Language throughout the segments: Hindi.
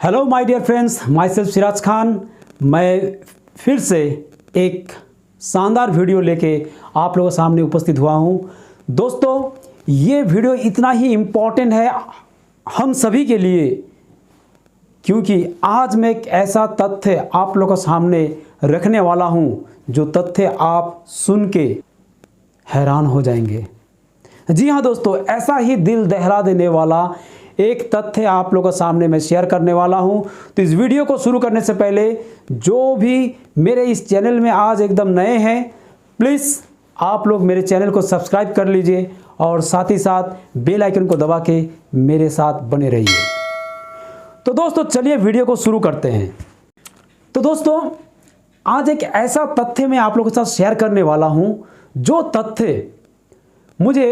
Hello my dear friends, myself Siraj Khan. मैं फिर से एक शानदार वीडियो लेके आप लोगों के सामने उपस्थित हुआ हूँ। दोस्तों, ये वीडियो इतना ही इम्पोर्टेंट है हम सभी के लिए, क्योंकि आज मैं एक ऐसा तथ्य आप लोगों के सामने रखने वाला हूँ जो तथ्य आप सुन के हैरान हो जाएंगे। जी हाँ दोस्तों, ऐसा ही दिल दहला देने वाला एक तथ्य आप लोगों के सामने मैं शेयर करने वाला हूं। तो इस वीडियो को शुरू करने से पहले जो भी मेरे इस चैनल में आज एकदम नए हैं, प्लीज़ आप लोग मेरे चैनल को सब्सक्राइब कर लीजिए और साथ ही साथ बेल आइकन को दबा के मेरे साथ बने रहिए। तो दोस्तों चलिए वीडियो को शुरू करते हैं। तो दोस्तों, आज एक ऐसा तथ्य मैं आप लोगों के साथ शेयर करने वाला हूं जो तथ्य मुझे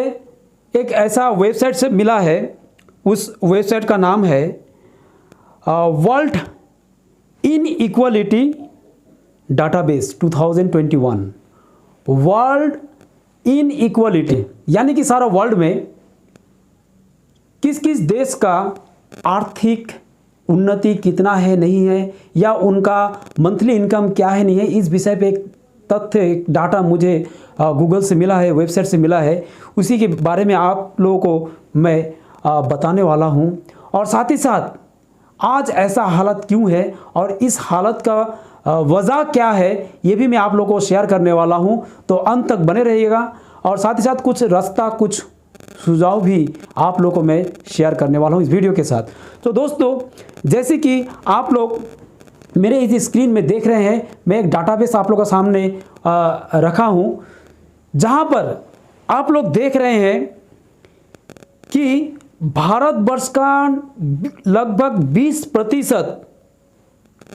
एक ऐसा वेबसाइट से मिला है। उस वेबसाइट का नाम है world inequality database 2021। World inequality यानी कि सारा वर्ल्ड में किस किस देश का आर्थिक उन्नति कितना है नहीं है, या उनका मंथली इनकम क्या है नहीं है, इस विषय पे एक तथ्य, एक डाटा मुझे गूगल से मिला है, वेबसाइट से मिला है। उसी के बारे में आप लोगों को मैं बताने वाला हूं। और साथ ही साथ आज ऐसा हालत क्यों है और इस हालत का वजह क्या है, ये भी मैं आप लोगों को शेयर करने वाला हूं। तो अंत तक बने रहिएगा और साथ ही साथ कुछ रास्ता, कुछ सुझाव भी आप लोगों को मैं शेयर करने वाला हूं इस वीडियो के साथ। तो दोस्तों, जैसे कि आप लोग मेरे इस स्क्रीन में देख रहे हैं, मैं एक डाटाबेस आप लोगों के सामने रखा हूं, जहां पर आप लोग देख रहे हैं कि भारतवर्ष का लगभग 20%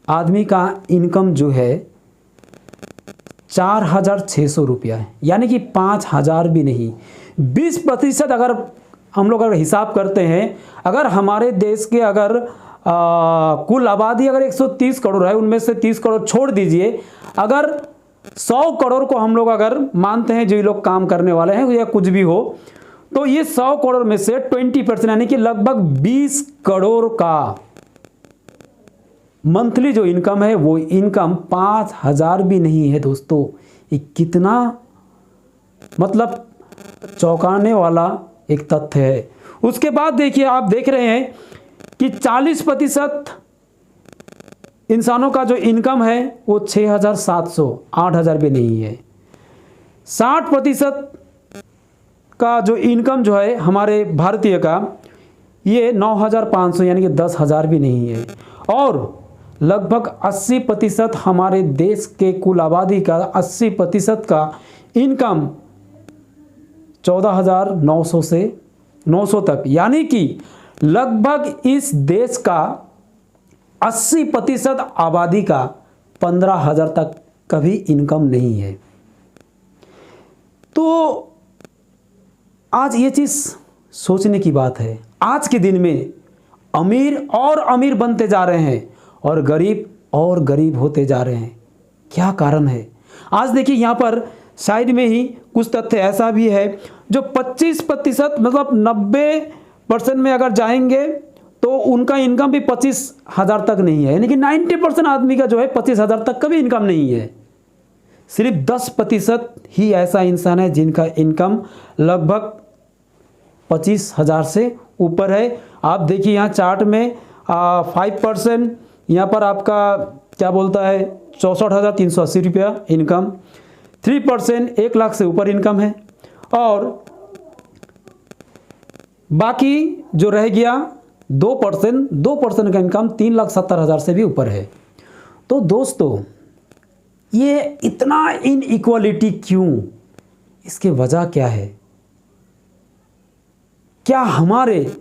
आदमी का इनकम जो है 4,600 रुपया है, यानी कि 5,000 भी नहीं। 20% अगर हम लोग अगर हिसाब करते हैं, अगर हमारे देश के अगर कुल आबादी अगर 130 करोड़ है, उनमें से 30 करोड़ छोड़ दीजिए, अगर 100 करोड़ को हम लोग अगर मानते हैं जो ये लोग काम करने वाले हैं या कुछ भी हो, तो ये 100 करोड़ में से 20% यानी कि लगभग 20 करोड़ का मंथली जो इनकम है वो इनकम 5,000 भी नहीं है। दोस्तों, ये कितना मतलब चौंकाने वाला एक तथ्य है। उसके बाद देखिए, आप देख रहे हैं कि 40% इंसानों का जो इनकम है वो 6,700, 8,000 भी नहीं है। 60% का जो इनकम जो है हमारे भारतीय का, ये 9,500 यानी कि 10,000 भी नहीं है। और लगभग 80% हमारे देश के कुल आबादी का 80% का इनकम 14,900 से 900 तक, यानी कि लगभग इस देश का 80% आबादी का 15,000 तक का भी इनकम नहीं है। तो आज ये चीज़ सोचने की बात है। आज के दिन में अमीर और अमीर बनते जा रहे हैं और गरीब होते जा रहे हैं। क्या कारण है? आज देखिए, यहाँ पर साइड में ही कुछ तथ्य ऐसा भी है जो 25% मतलब 90% में अगर जाएंगे तो उनका इनकम भी 25,000 तक नहीं है, यानी कि 90% आदमी का जो है 25,000 तक का भी इनकम नहीं है। सिर्फ 10% ही ऐसा इंसान है जिनका इनकम लगभग 25,000 से ऊपर है। आप देखिए यहाँ चार्ट में 5% यहाँ पर आपका क्या बोलता है 64,380 रुपया इनकम, 3% 1 लाख से ऊपर इनकम है, और बाकी जो रह गया 2% का इनकम 3,70,000 से भी ऊपर है। तो दोस्तों, ये इतना इनइक्वालिटी क्यों? इसके वजह क्या है? क्या हमारे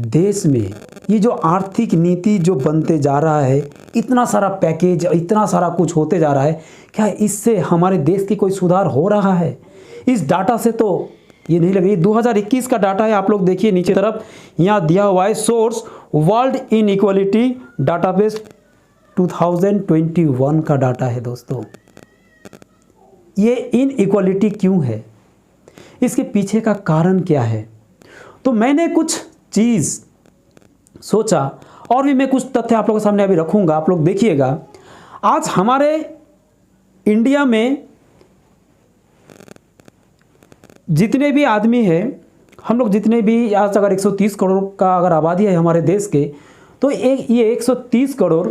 देश में ये जो आर्थिक नीति जो बनते जा रहा है, इतना सारा पैकेज, इतना सारा कुछ होते जा रहा है, क्या इससे हमारे देश की कोई सुधार हो रहा है? इस डाटा से तो ये नहीं लग रही। 2021 का डाटा है, आप लोग देखिए नीचे तरफ यहाँ दिया हुआ है, सोर्स वर्ल्ड इनइक्वालिटी डाटाबेस 2021 का डाटा है। दोस्तों, ये इनइक्वालिटी क्यों है? इसके पीछे का कारण क्या है? तो मैंने कुछ चीज़ सोचा और भी मैं कुछ तथ्य आप लोगों के सामने अभी रखूँगा, आप लोग देखिएगा। आज हमारे इंडिया में जितने भी आदमी हैं, हम लोग जितने भी आज अगर 130 करोड़ का अगर आबादी है हमारे देश के, तो ये 130 करोड़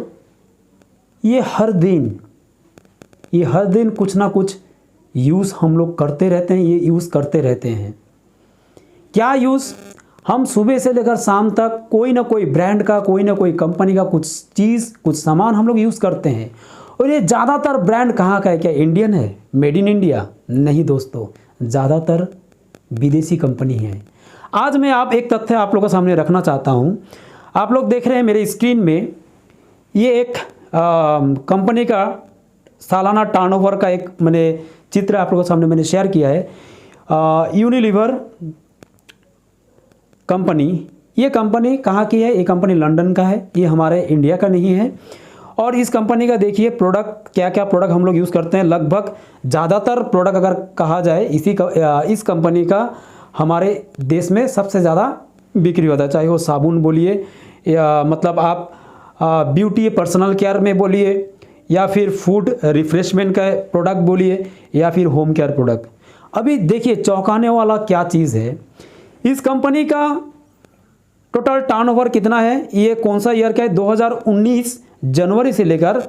ये हर दिन कुछ ना कुछ यूज़ हम लोग करते रहते हैं, ये यूज़ करते रहते हैं। क्या यूज़? हम सुबह से लेकर शाम तक कोई ना कोई ब्रांड का, कोई ना कोई कंपनी का कुछ चीज़, कुछ सामान हम लोग यूज़ करते हैं। और ये ज़्यादातर ब्रांड कहाँ का है? क्या इंडियन है, मेड इन इंडिया? नहीं दोस्तों, ज़्यादातर विदेशी कंपनी है। आज मैं एक तथ्य आप लोगों के सामने रखना चाहता हूँ। आप लोग देख रहे हैं मेरे स्क्रीन में, ये एक कंपनी का सालाना टर्नओवर का एक मैंने चित्र आप लोगों के सामने मैंने शेयर किया है। यूनिलीवर कंपनी, ये कंपनी कहाँ की है? ये कंपनी लंदन का है, ये हमारे इंडिया का नहीं है। और इस कंपनी का देखिए प्रोडक्ट, क्या क्या प्रोडक्ट हम लोग यूज़ करते हैं। लगभग ज़्यादातर प्रोडक्ट अगर कहा जाए इस कंपनी का हमारे देश में सबसे ज़्यादा बिक्री होता है। चाहे वो साबुन बोलिए, या मतलब आप ब्यूटी पर्सनल केयर में बोलिए, या फिर फूड रिफ्रेशमेंट का प्रोडक्ट बोलिए, या फिर होम केयर प्रोडक्ट। अभी देखिए चौंकाने वाला क्या चीज़ है, इस कंपनी का टोटल टर्नओवर कितना है? ये कौन सा ईयर का है? 2019 जनवरी से लेकर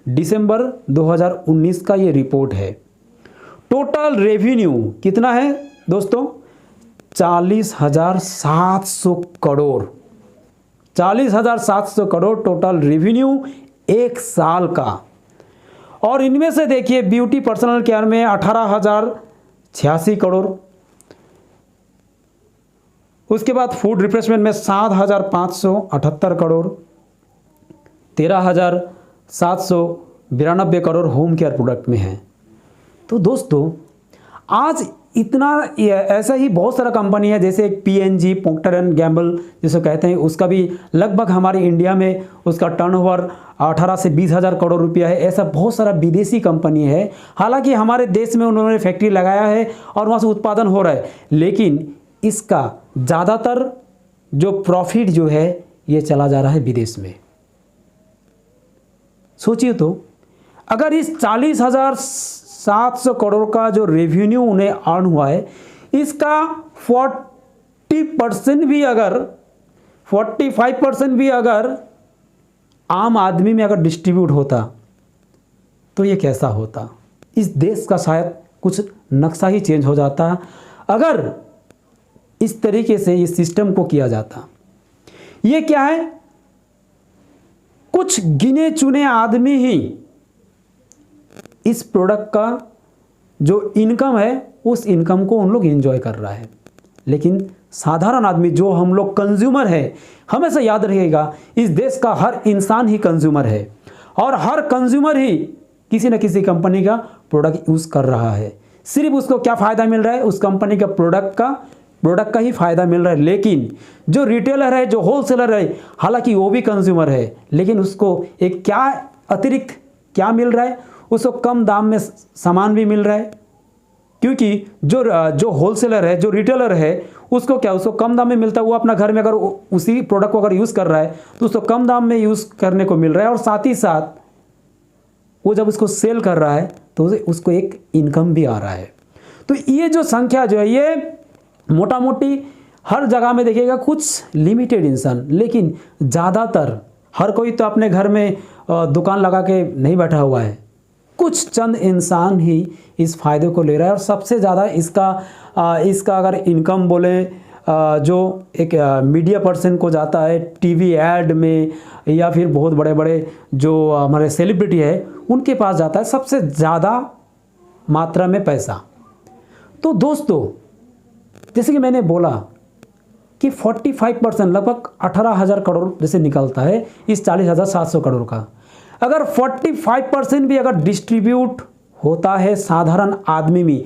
दिसंबर 2019 का ये रिपोर्ट है। टोटल रेवेन्यू कितना है दोस्तों? 40,700 करोड़। 40,700 करोड़ टोटल रेवेन्यू एक साल का। और इनमें से देखिए ब्यूटी पर्सनल केयर में 18,086 करोड़, उसके बाद फूड रिफ्रेशमेंट में 7,578 crore, 13,792 crore home care product में है। तो दोस्तों आज इतना ऐसा ही बहुत सारा कंपनी है, जैसे पीएनजी, प्रॉक्टर एंड गैम्बल जिसे कहते हैं, उसका भी लगभग हमारे इंडिया में उसका टर्नओवर 18 से 20,000 करोड़ रुपया है। ऐसा बहुत सारा विदेशी कंपनी है। हालांकि हमारे देश में उन्होंने फैक्ट्री लगाया है और वहाँ से उत्पादन हो रहा है, लेकिन इसका ज़्यादातर जो प्रॉफिट जो है ये चला जा रहा है विदेश में। सोचिए तो, अगर इस 40,700 करोड़ का जो रेवेन्यू उन्हें अर्न हुआ है, इसका 40% भी अगर 45% भी अगर आम आदमी में अगर डिस्ट्रीब्यूट होता तो ये कैसा होता? इस देश का शायद कुछ नक्शा ही चेंज हो जाता अगर इस तरीके से इस सिस्टम को किया जाता। ये क्या है? कुछ गिने चुने आदमी ही इस प्रोडक्ट का जो इनकम है उस इनकम को उन लोग एंजॉय कर रहा है, लेकिन साधारण आदमी जो हम लोग कंज्यूमर है, हमेशा याद रखिएगा इस देश का हर इंसान ही कंज्यूमर है और हर कंज्यूमर ही किसी न किसी कंपनी का प्रोडक्ट यूज़ कर रहा है। सिर्फ उसको क्या फ़ायदा मिल रहा है? उस कंपनी का प्रोडक्ट का ही फ़ायदा मिल रहा है। लेकिन जो रिटेलर है, जो होलसेलर है, हालांकि वो भी कंज्यूमर है, लेकिन उसको एक क्या अतिरिक्त क्या मिल रहा है? उसको कम दाम में सामान भी मिल रहा है, क्योंकि जो होलसेलर है, जो रिटेलर है, उसको कम दाम में मिलता है। वो अपना घर में अगर उसी प्रोडक्ट को अगर यूज़ कर रहा है तो उसको कम दाम में यूज़ करने को मिल रहा है, और साथ ही साथ वो जब उसको सेल कर रहा है तो उसको एक इनकम भी आ रहा है। तो ये जो संख्या जो है, ये मोटा मोटी हर जगह में देखिएगा कुछ लिमिटेड इंसान, लेकिन ज़्यादातर हर कोई तो अपने घर में दुकान लगा के नहीं बैठा हुआ है। कुछ चंद इंसान ही इस फ़ायदे को ले रहा है, और सबसे ज़्यादा इसका अगर इनकम बोले जो एक मीडिया पर्सन को जाता है टीवी ऐड में, या फिर बहुत बड़े बड़े जो हमारे सेलिब्रिटी है उनके पास जाता है सबसे ज़्यादा मात्रा में पैसा। तो दोस्तों जैसे कि मैंने बोला कि 45% लगभग 18,000 करोड़ जैसे निकलता है इस 40,700 करोड़ का, अगर 45% भी अगर डिस्ट्रीब्यूट होता है साधारण आदमी में,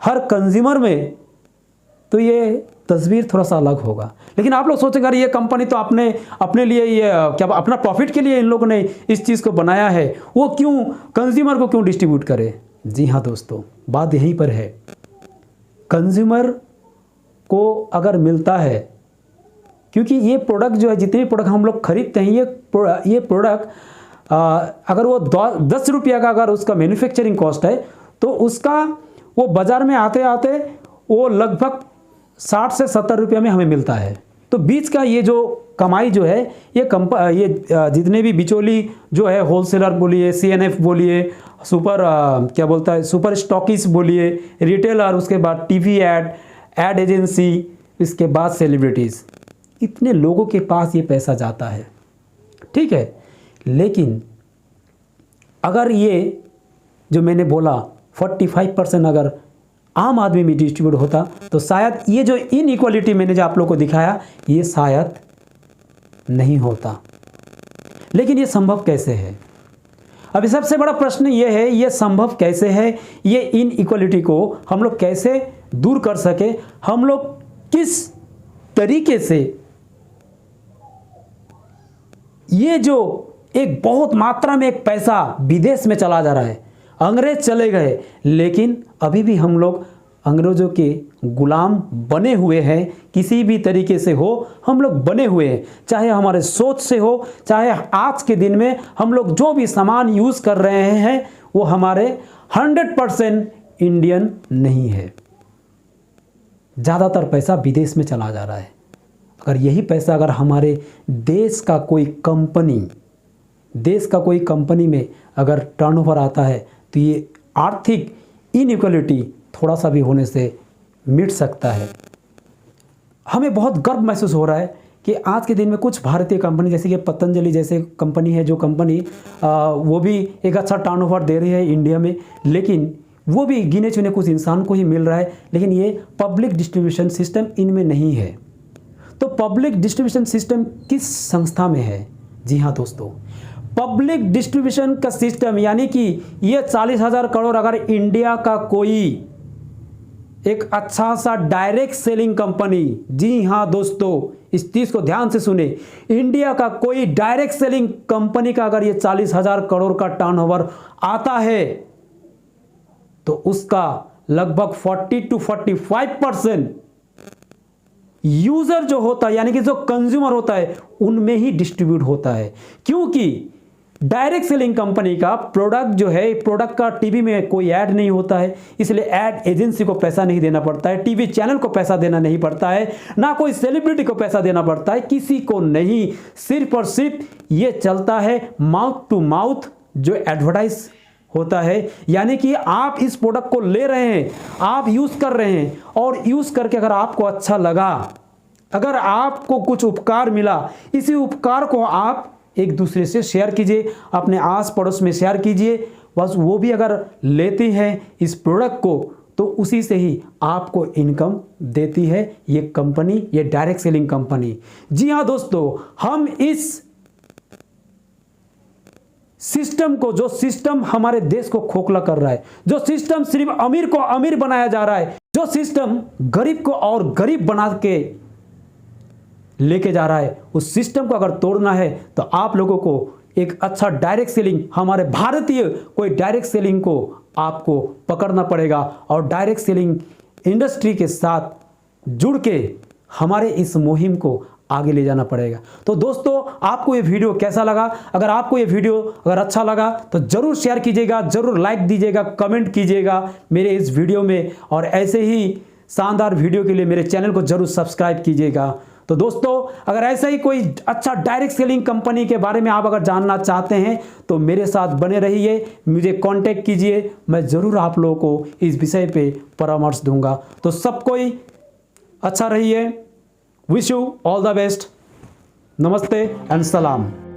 हर कंज्यूमर में, तो ये तस्वीर थोड़ा सा अलग होगा। लेकिन आप लोग सोचेंगे ये कंपनी तो अपने लिए ये क्या अपना प्रॉफिट के लिए इन लोगों ने इस चीज़ को बनाया है, वो क्यों कंज्यूमर को क्यों डिस्ट्रीब्यूट करे? जी हाँ दोस्तों, बात यहीं पर है। कंज्यूमर को अगर मिलता है क्योंकि ये प्रोडक्ट जो है, जितने भी प्रोडक्ट हम लोग खरीदते हैं, ये प्रोडक्ट अगर वो 10 रुपये का अगर उसका मैन्युफैक्चरिंग कॉस्ट है, तो उसका वो बाज़ार में आते आते वो लगभग 60 से 70 रुपये में हमें मिलता है। तो बीच का ये जो कमाई जो है, ये जितने भी बिचौली जो है, होलसेलर बोलिए, CNF बोलिए, सुपर स्टॉकिस्ट बोलिए, रिटेलर, उसके बाद टीवी एड एजेंसी, इसके बाद सेलिब्रिटीज़, इतने लोगों के पास ये पैसा जाता है, ठीक है। लेकिन अगर ये जो मैंने बोला 45% अगर आम आदमी में डिस्ट्रीब्यूट होता, तो शायद ये जो इनइक्वालिटी मैंने जो आप लोगों को दिखाया, ये शायद नहीं होता। लेकिन ये संभव कैसे है? अभी सबसे बड़ा प्रश्न ये है, ये संभव कैसे है? ये इनइक्वालिटी को हम लोग कैसे दूर कर सके? हम लोग किस तरीके से ये जो एक बहुत मात्रा में एक पैसा विदेश में चला जा रहा है, अंग्रेज चले गए, लेकिन अभी भी हम लोग अंग्रेज़ों के गुलाम बने हुए हैं। किसी भी तरीके से हो, हम लोग बने हुए हैं, चाहे हमारे सोच से हो, चाहे आज के दिन में हम लोग जो भी सामान यूज़ कर रहे हैं वो हमारे 100% इंडियन नहीं है। ज़्यादातर पैसा विदेश में चला जा रहा है। अगर यही पैसा अगर हमारे देश का कोई कंपनी में अगर टर्नओवर आता है, तो ये आर्थिक इनइक्वालिटी थोड़ा सा भी होने से मिट सकता है। हमें बहुत गर्व महसूस हो रहा है कि आज के दिन में कुछ भारतीय कंपनी, जैसे कि पतंजलि जैसे कंपनी है, जो कंपनी वो भी एक अच्छा टर्नओवर दे रही है इंडिया में, लेकिन वो भी गिने चुने कुछ इंसान को ही मिल रहा है। लेकिन ये पब्लिक डिस्ट्रीब्यूशन सिस्टम इनमें नहीं है। तो पब्लिक डिस्ट्रीब्यूशन सिस्टम किस संस्था में है? जी हाँ दोस्तों, पब्लिक डिस्ट्रीब्यूशन का सिस्टम, यानी कि ये 40,000 करोड़ अगर इंडिया का कोई एक अच्छा सा डायरेक्ट सेलिंग कंपनी, जी हाँ दोस्तों, इस चीज़ को ध्यान से सुने, इंडिया का कोई डायरेक्ट सेलिंग कंपनी का अगर ये 40,000 करोड़ का टर्नओवर आता है, तो उसका लगभग 40 to 45% यूजर जो होता है, यानी कि जो कंज्यूमर होता है, उनमें ही डिस्ट्रीब्यूट होता है। क्योंकि डायरेक्ट सेलिंग कंपनी का प्रोडक्ट जो है, प्रोडक्ट का टीवी में कोई ऐड नहीं होता है, इसलिए ऐड एजेंसी को पैसा नहीं देना पड़ता है, टीवी चैनल को पैसा देना नहीं पड़ता है, ना कोई सेलिब्रिटी को पैसा देना पड़ता है, किसी को नहीं। सिर्फ और सिर्फ ये चलता है माउथ टू माउथ जो एडवर्टाइज होता है। यानी कि आप इस प्रोडक्ट को ले रहे हैं, आप यूज़ कर रहे हैं, और यूज़ करके अगर आपको अच्छा लगा, अगर आपको कुछ उपकार मिला, इसी उपकार को आप एक दूसरे से शेयर कीजिए, अपने आस पड़ोस में शेयर कीजिए। बस वो भी अगर लेते हैं इस प्रोडक्ट को, तो उसी से ही आपको इनकम देती है ये कंपनी, ये डायरेक्ट सेलिंग कंपनी। जी हाँ दोस्तों, हम इस सिस्टम को, जो सिस्टम हमारे देश को खोखला कर रहा है, जो सिस्टम सिर्फ अमीर को अमीर बनाया जा रहा है, जो सिस्टम गरीब को और गरीब बना के लेके जा रहा है, उस सिस्टम को अगर तोड़ना है, तो आप लोगों को एक अच्छा डायरेक्ट सेलिंग, हमारे भारतीय कोई डायरेक्ट सेलिंग को आपको पकड़ना पड़ेगा, और डायरेक्ट सेलिंग इंडस्ट्री के साथ जुड़ के हमारे इस मुहिम को आगे ले जाना पड़ेगा। तो दोस्तों, आपको ये वीडियो कैसा लगा? अगर आपको ये वीडियो अगर अच्छा लगा तो जरूर शेयर कीजिएगा, जरूर लाइक दीजिएगा, कमेंट कीजिएगा मेरे इस वीडियो में, और ऐसे ही शानदार वीडियो के लिए मेरे चैनल को जरूर सब्सक्राइब कीजिएगा। तो दोस्तों, अगर ऐसा ही कोई अच्छा डायरेक्ट सेलिंग कंपनी के बारे में आप अगर जानना चाहते हैं, तो मेरे साथ बने रहिए, मुझे कांटेक्ट कीजिए, मैं ज़रूर आप लोगों को इस विषय पे परामर्श दूंगा। तो सब कोई अच्छा रहिए। Wish you all the best. नमस्ते एंड सलाम।